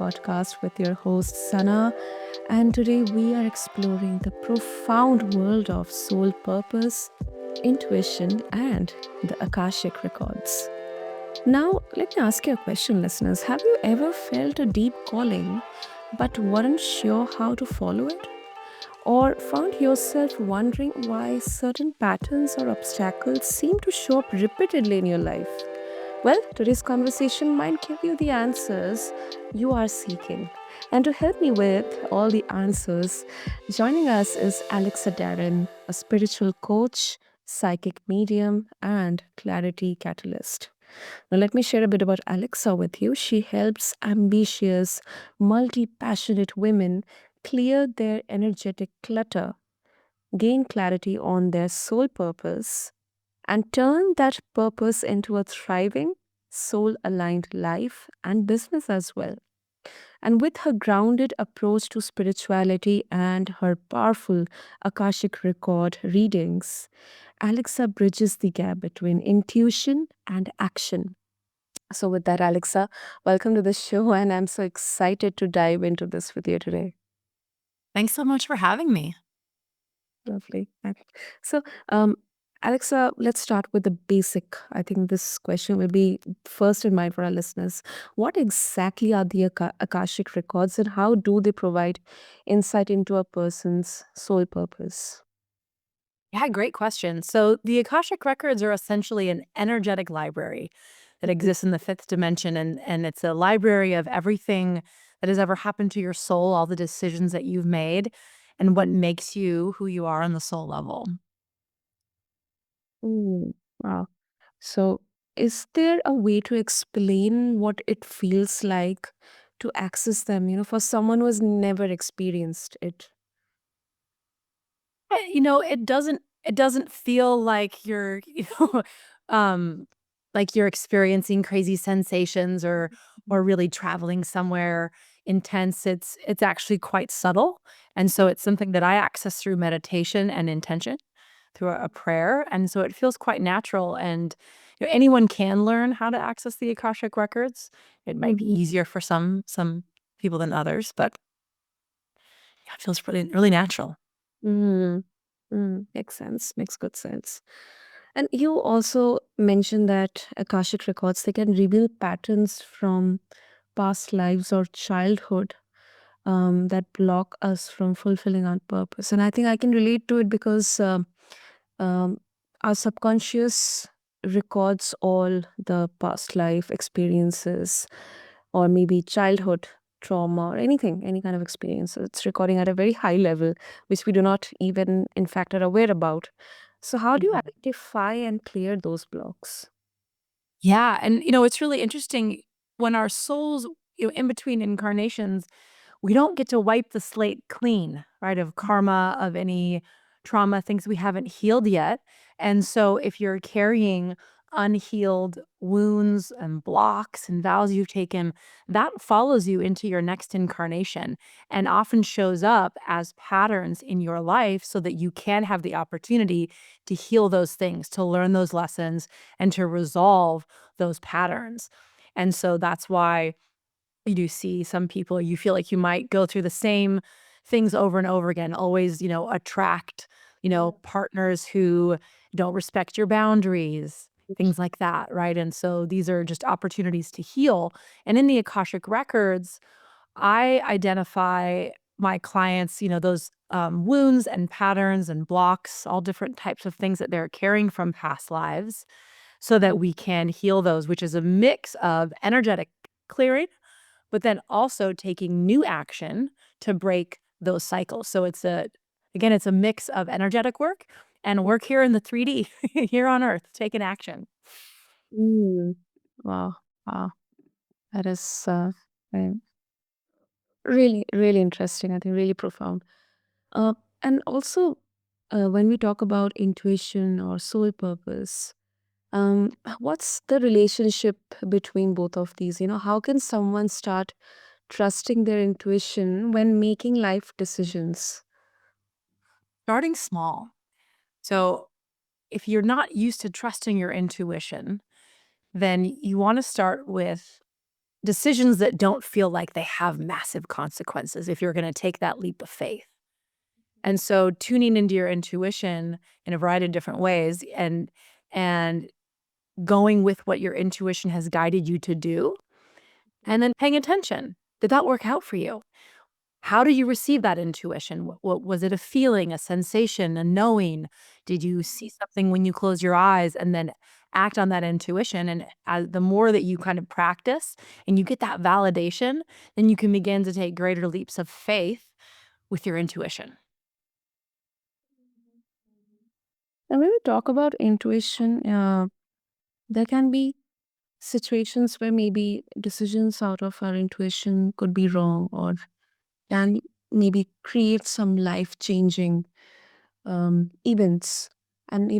podcast with your host Sana. And today we are exploring the profound world of soul purpose, intuition, and the Akashic Records. Now, let me ask you a question, listeners. Have you ever felt a deep calling but weren't sure how to follow it? Or found yourself wondering why certain patterns or obstacles seem to show up repeatedly in your life? Well, today's conversation might give you the answers you are seeking. And to help me with all the answers, joining us is Alexa Darrin, a spiritual coach, psychic medium, and clarity catalyst. Now, let me share a bit about Alexa with you. She helps ambitious, multi passionate women clear their energetic clutter, gain clarity on their soul purpose, and turn that purpose into a thriving, soul aligned life and business as well. And with her grounded approach to spirituality and her powerful Akashic record readings, Alexa bridges the gap between intuition and action. So, with that, Alexa, welcome to the show, and I'm so excited to dive into this with you today. Thanks so much for having me. Lovely. So, Alexa, let's start with the basic. I think this question will be first in mind for our listeners. What exactly are the Akashic records and how do they provide insight into a person's soul purpose? Yeah, great question. So, the Akashic Records are essentially an energetic library that Mhm. exists in the fifth dimension. And it's a library of everything that has ever happened to your soul, all the decisions that you've made, and what makes you who you are on the soul level. Mm, wow. So, is there a way to explain what it feels like to access them, for someone who has never experienced it? It doesn't feel like you're, um, like you're experiencing crazy sensations or really traveling somewhere intense. It's actually quite subtle. And so it's something that I access through meditation and intention, through a prayer. And so it feels quite natural. And anyone can learn how to access the Akashic records. It might be Mhm. easier for some people than others, but yeah, it feels really natural. Mm, makes sense. Makes good sense. And you also mentioned that Akashic records they can reveal patterns from past lives or childhood that block us from fulfilling our purpose. And I think I can relate to it because um, our subconscious records all the past life experiences or maybe childhood trauma or anything, any kind of experience. It's recording at a very high level, which we do not even, in fact, are aware about. So, how do you identify and clear those blocks? Yeah, and it's really interesting when our souls, in between incarnations, we don't get to wipe the slate clean, right? Of karma, of any trauma, things we haven't healed yet. And so if you're carrying unhealed wounds and blocks and vows you've taken, that follows you into your next incarnation and often shows up as patterns in your life so that you can have the opportunity to heal those things, to learn those lessons, and to resolve those patterns. And so that's why you do see some people, you feel like you might go through the same things over and over again, always, attract, partners who don't respect your boundaries, things like that, right? And so these are just opportunities to heal. And in the Akashic records, I identify my clients, those wounds and patterns and blocks, all different types of things that they're carrying from past lives so that we can heal those, which is a mix of energetic clearing but then also taking new action to break those cycles. So it's a mix of energetic work and work here in the 3D, here on Earth, taking action. Mm. Wow. Wow. That is uh, really, really interesting. I think really profound. Uh, and also, when we talk about intuition or soul purpose, what's the relationship between both of these? How can someone start trusting their intuition when making life decisions? Starting small. So if you're not used to trusting your intuition, then you want to start with decisions that don't feel like they have massive consequences if you're going to take that leap of faith. And so tuning into your intuition in a variety of different ways and going with what your intuition has guided you to do, and then paying attention. Did that work out for you? How do you receive that intuition? What was it, a feeling, a sensation, a knowing? Did you see something when you close your eyes and then act on that intuition? And as the more that you kind of practice and you get that validation, then you can begin to take greater leaps of faith with your intuition. And when we talk about intuition, there can be situations where maybe decisions out of our intuition could be wrong or can maybe create some life changing events. And,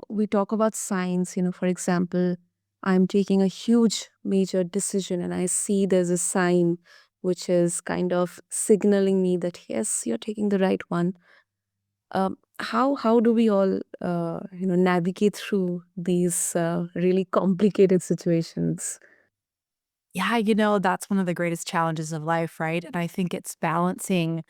we talk about signs, for example, I'm taking a huge major decision and I see there's a sign which is kind of signaling me that, yes, you're taking the right one. How do we all, navigate through these really complicated situations? Yeah, that's one of the greatest challenges of life, right? And I think it's balancing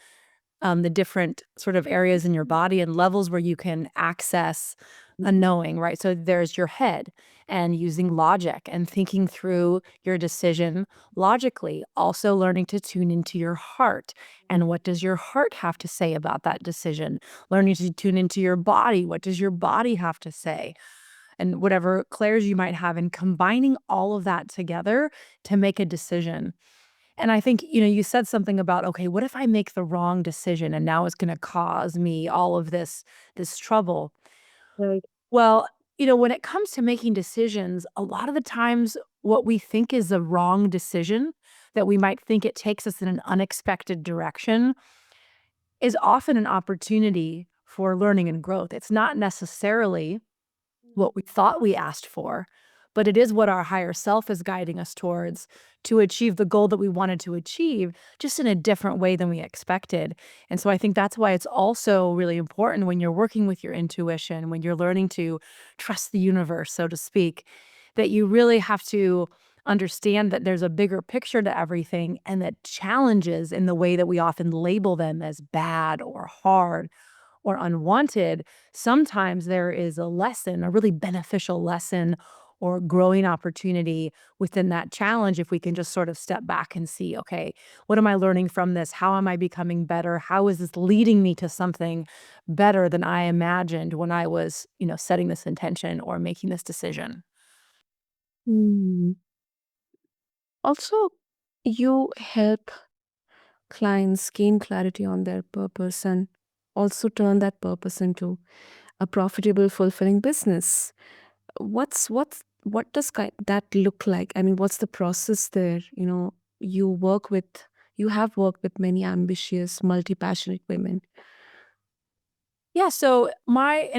the different sort of areas in your body and levels where you can access a knowing, right? So there's your head and using logic and thinking through your decision logically, also learning to tune into your heart. And what does your heart have to say about that decision? Learning to tune into your body. What does your body have to say? And whatever clarity you might have, and combining all of that together to make a decision. And I think, you said something about, okay, what if I make the wrong decision and now it's going to cause me all of this trouble? Right. Well, when it comes to making decisions, a lot of the times what we think is a wrong decision, that we might think it takes us in an unexpected direction, is often an opportunity for learning and growth. It's not necessarily what we thought we asked for, but it is what our higher self is guiding us towards to achieve the goal that we wanted to achieve, just in a different way than we expected. And so I think that's why it's also really important when you're working with your intuition, when you're learning to trust the universe, so to speak, that you really have to understand that there's a bigger picture to everything, and that challenges, in the way that we often label them as bad or hard or unwanted, sometimes there is a lesson, a really beneficial lesson or growing opportunity within that challenge if we can just sort of step back and see, okay, what am I learning from this? How am I becoming better? How is this leading me to something better than I imagined when I was, setting this intention or making this decision? Hmm. Also, you help clients gain clarity on their purpose and also turn that purpose into a profitable, fulfilling business. What does that look like? I mean, what's the process there? You work with you have worked with many ambitious, multi-passionate women. Yeah, so my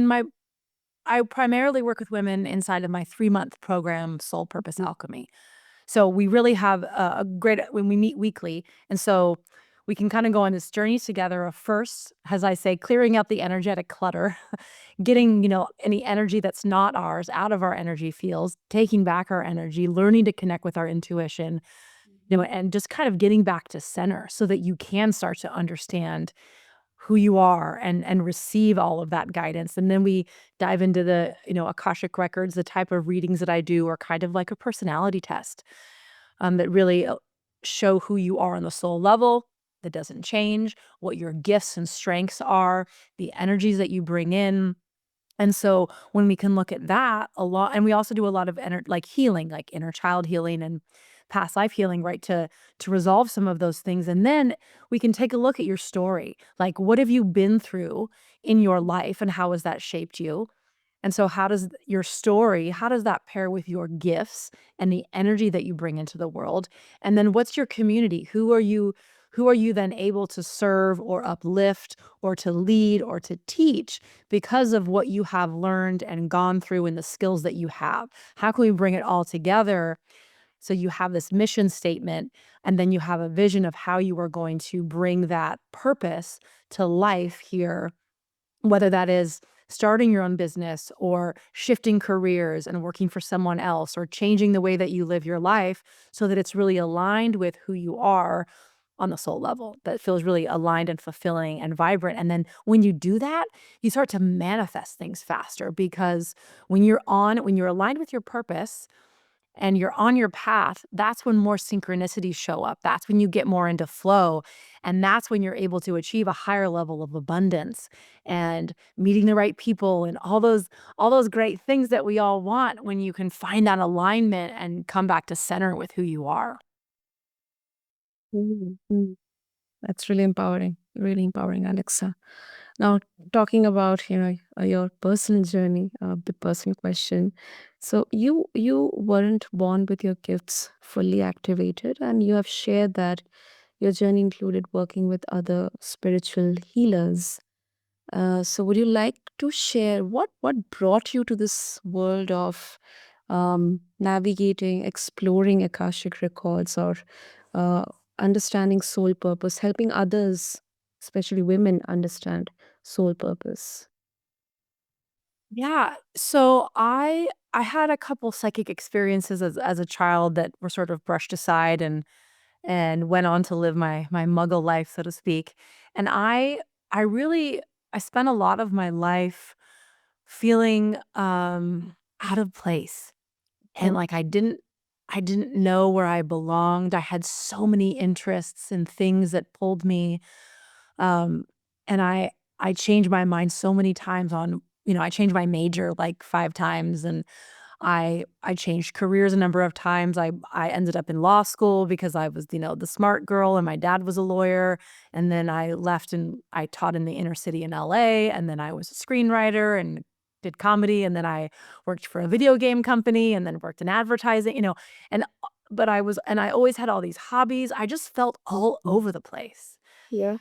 I primarily work with women inside of my 3-month program, Soul Purpose Mhm. Alchemy. So we really have a great when we meet weekly, and so we can kind of go on this journey together of first, as I say, clearing out the energetic clutter, getting, any energy that's not ours out of our energy fields, taking back our energy, learning to connect with our intuition, and just kind of getting back to center so that you can start to understand who you are and receive all of that guidance. And then we dive into the, Akashic Records. The type of readings that I do are kind of like a personality test, that really show who you are on the soul level, that doesn't change, what your gifts and strengths are, the energies that you bring in. And so when we can look at that a lot, and we also do a lot of like healing, like inner child healing and past life healing, right? To resolve some of those things. And then we can take a look at your story. Like, what have you been through in your life and how has that shaped you? And so how does your story, how does that pair with your gifts and the energy that you bring into the world? And then what's your community? Who are you then able to serve or uplift or to lead or to teach because of what you have learned and gone through and the skills that you have? How can we bring it all together so you have this mission statement and then you have a vision of how you are going to bring that purpose to life here, whether that is starting your own business or shifting careers and working for someone else or changing the way that you live your life so that it's really aligned with who you are on the soul level, that feels really aligned and fulfilling and vibrant. And then when you do that, you start to manifest things faster because when you're aligned with your purpose and you're on your path, that's when more synchronicities show up. That's when you get more into flow. And that's when you're able to achieve a higher level of abundance and meeting the right people and all those great things that we all want when you can find that alignment and come back to center with who you are. Mm, mm. That's really empowering, Alexa. Now, talking about your personal journey, the personal question. So you weren't born with your gifts fully activated, and you have shared that your journey included working with other spiritual healers. So, would you like to share what brought you to this world of navigating, exploring Akashic records, or uh, understanding soul purpose, helping others, especially women, understand soul purpose? Yeah. So I had a couple psychic experiences as a child that were sort of brushed aside and went on to live my muggle life, so to speak. And I really I spent a lot of my life feeling out of place and Okay. like I didn't know where I belonged. I had so many interests and things that pulled me. Um, and I changed my mind so many times on, I changed my major like 5 times and I changed careers a number of times. I ended up in law school because I was, the smart girl and my dad was a lawyer. And then I left and I taught in the inner city in LA. And then I was a screenwriter and did comedy. And then I worked for a video game company and then worked in advertising, and and I always had all these hobbies. I just felt all Mhm. over the place. Yeah.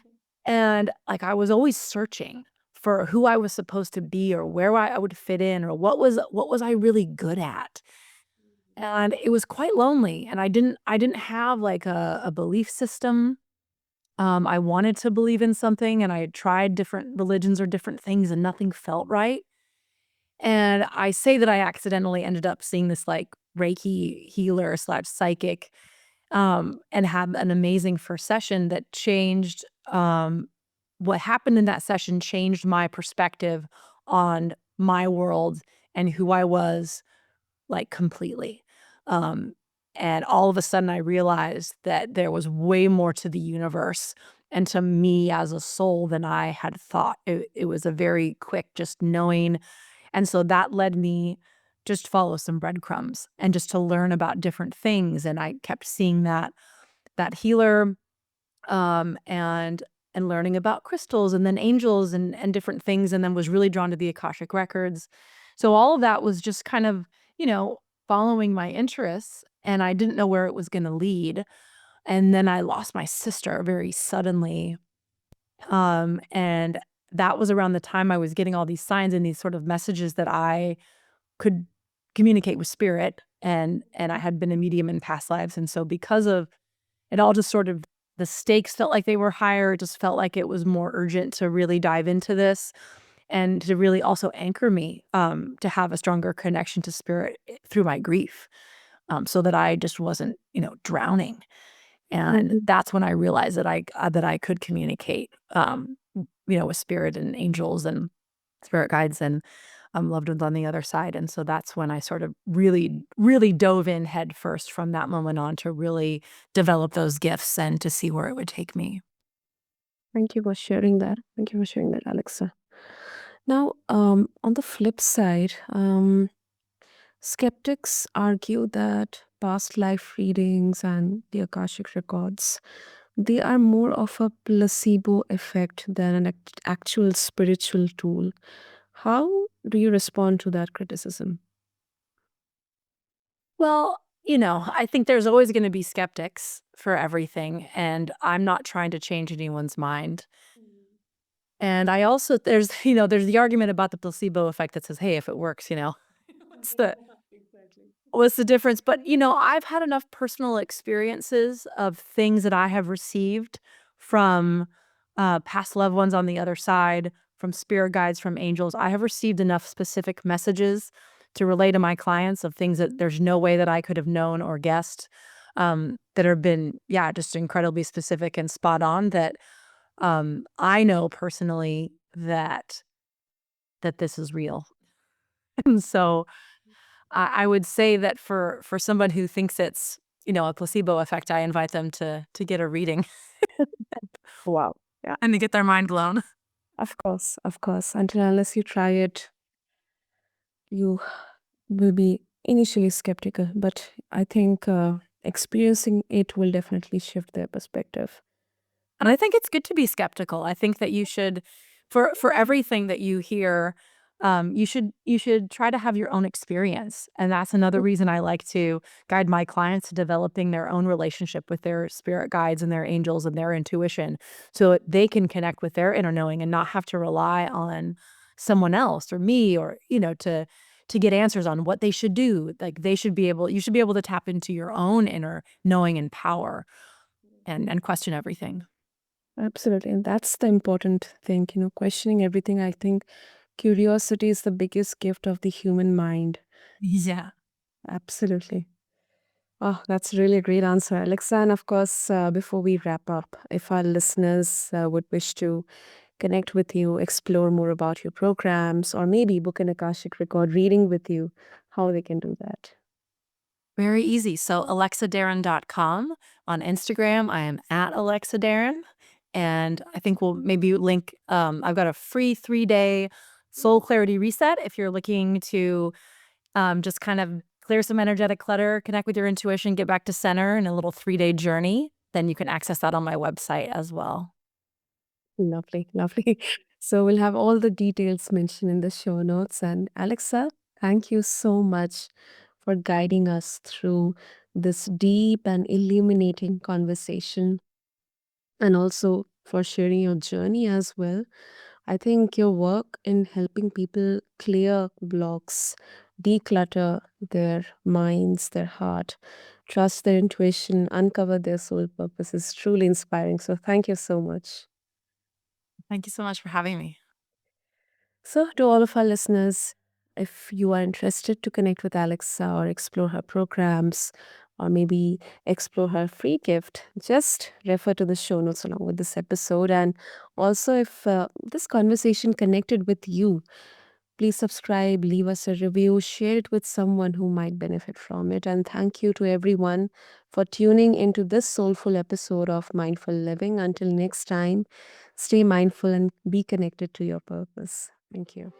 And, like, I was always searching for who I was supposed to be or where I would fit in or what was I really good at. And it was quite lonely, and I didn't have, like, a belief system. I wanted to believe in something, and I had tried different religions or different things, and nothing felt right. And I say that I accidentally ended up seeing this, like, Reiki healer/psychic, and had an amazing first session that changed, what happened in that session changed my perspective on my world and who I was, like, completely. Um, and all of a sudden, I realized that there was way more to the universe and to me as a soul than I had thought. It was a very quick just knowing, and so that led me just follow some breadcrumbs and just to learn about different things, and I kept seeing that healer, and learning about crystals and then angels and different things, and then was really drawn to the Akashic Records. So all of that was just kind of, you know, following my interests, and I didn't know where it was gonna lead. And then I lost my sister very suddenly, and that was around the time I was getting all these signs and these sort of messages that I could communicate with spirit, and I had been a medium in past lives, and so because of it all just sort of the stakes felt like they were higher. It just felt like it was more urgent to really dive into this and to really also anchor me, to have a stronger connection to spirit through my grief, so that I just wasn't, drowning. And Mhm. that's when I realized that I could communicate, with spirit and angels and spirit guides and loved ones on the other side. And so that's when I sort of really, really dove in head first from that moment on to really develop those gifts and to see where it would take me. Thank you for sharing that. Thank you for sharing that, Alexa. Now, on the flip side, skeptics argue that past life readings and the Akashic records, they are more of a placebo effect than an actual spiritual tool. How do you respond to that criticism? Well, I think there's always going to be skeptics for everything. And I'm not trying to change anyone's mind. And I also, there's the argument about the placebo effect that says, hey, if it works, what's the, What's the difference? But, I've had enough personal experiences of things that I have received from, past loved ones on the other side, from spirit guides, from angels. I have received enough specific messages to relay to my clients of things that there's no way that I could have known or guessed, that have been, yeah, just incredibly specific and spot on that, I know personally that this is real. And so I would say that for someone who thinks it's, a placebo effect, I invite them to get a reading Wow. Yeah, and to get their mind blown. of course, of course. Until unless you try it, you will be initially skeptical. But I think experiencing it will definitely shift their perspective. And I think it's good to be skeptical. I think that you should, for everything that you hear, you should try to have your own experience. And that's another reason I like to guide my clients to developing their own relationship with their spirit guides and their angels and their intuition, so that they can connect with their inner knowing and not have to rely on someone else or me, or to get answers on what they should do. Like you should be able to tap into your own inner knowing and power and question everything. Absolutely. And that's the important thing, questioning everything. I think curiosity is the biggest gift of the human mind. Yeah. Absolutely. Oh, that's really a great answer, Alexa. And of course, before we wrap up, if our listeners would wish to connect with you, explore more about your programs, or maybe book an Akashic record reading with you, how they can do that. Very easy. So alexadarrin.com. On Instagram, I am at Alexa Darrin. And I think we'll maybe link, I've got a free 3-day soul clarity reset if you're looking to just kind of clear some energetic clutter, connect with your intuition, get back to center in a little 3-day journey. Then you can access that on my website as well. Lovely, lovely. So we'll have all the details mentioned in the show notes. And Alexa, thank you so much for guiding us through this deep and illuminating conversation, and also for sharing your journey as well. I think your work in helping people clear blocks, declutter their minds, their heart, trust their intuition, uncover their soul purpose is truly inspiring. So thank you so much. Thank you so much for having me. So, to all of our listeners, if you are interested to connect with Alexa or explore her programs, or maybe explore her free gift, just refer to the show notes along with this episode. And also, if this conversation connected with you, please subscribe, leave us a review, share it with someone who might benefit from it. And thank you to everyone for tuning into this soulful episode of Mindful Living. Until next time, stay mindful and be connected to your purpose. Thank you.